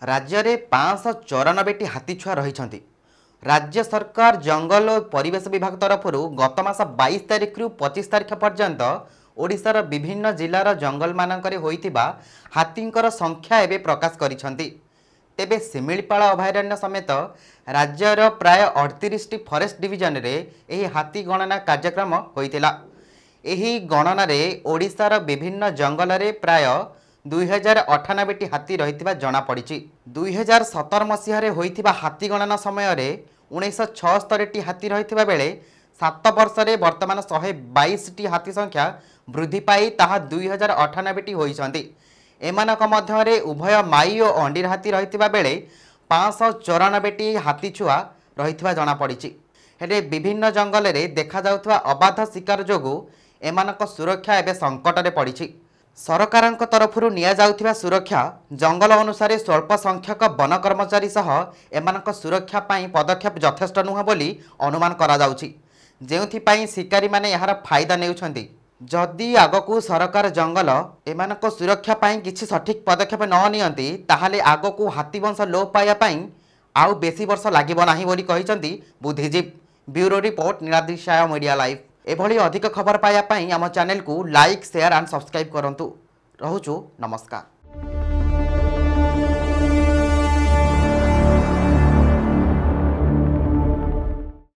राज्य में 594टी हाथीछुआ रही। राज्य सरकार जंगल और परिवेश विभाग तरफ गत मास 22 तारिख रु 25 तारिख पर्यंत ओडिशार विभिन्न जिलार जंगल मानकरे होइतिबा हाथींकर संख्या एवं प्रकाश करिसेंति। तेबे सिमिलीपाल अभयारण्य समेत राज्यर प्राय 38टी फॉरेस्ट डिविजन रे एही हाथी गणना कार्यक्रम होइतिला। एही गणना रे ओडिशार विभिन्न जंगल रे प्राय 2098टी हाथी रहितिबा जणा पड़िछि। 2017 मसीह होइतिबा हाथी गणना समय रे 1976टी हाथी रहितिबा बेले 7 वर्ष रे वर्तमान 122टी हाथी संख्या वृद्धि पाई ताहा 2098टी होइछंती। एमानक मध्यरे उभय माई और अंडीर हाथी रहितिबा बेले 594टी हाथी छुआ रहितिबा जणा पड़िछि। हेले विभिन्न जंगल रे देखा जाउथवा अबाध शिकार जोगु एमानक सुरक्षा एबे संकट रे पड़िछि। सरकारक तरफ निया जाउथिबा सुरक्षा जंगल अनुसार स्वल्प संख्यक वन कर्मचारी सह एमानक सुरक्षा पाई पदक्षेप यथेष्ट नुह बोली अनुमान करा जाउछि, जेउथिपाई शिकारी माने यार फायदा नेउछंती। जदि आगकू सरकार जंगल एमानक सुरक्षा पाई किछि सठिक पदक्षेप न नियंती ताहाले आगकू हाथी वंश लोप पाया पाई आउ बेसी वर्ष लागिबो नाही बोली कहिसंती बुद्धिजीवी। ब्यूरो रिपोर्ट नीलाद्रिशाय मीडिया लाइव। एभली अधिक खबर पाया पाई आम चैनल को लाइक शेयर एंड सब्सक्राइब करंतु। रहुछु नमस्कार।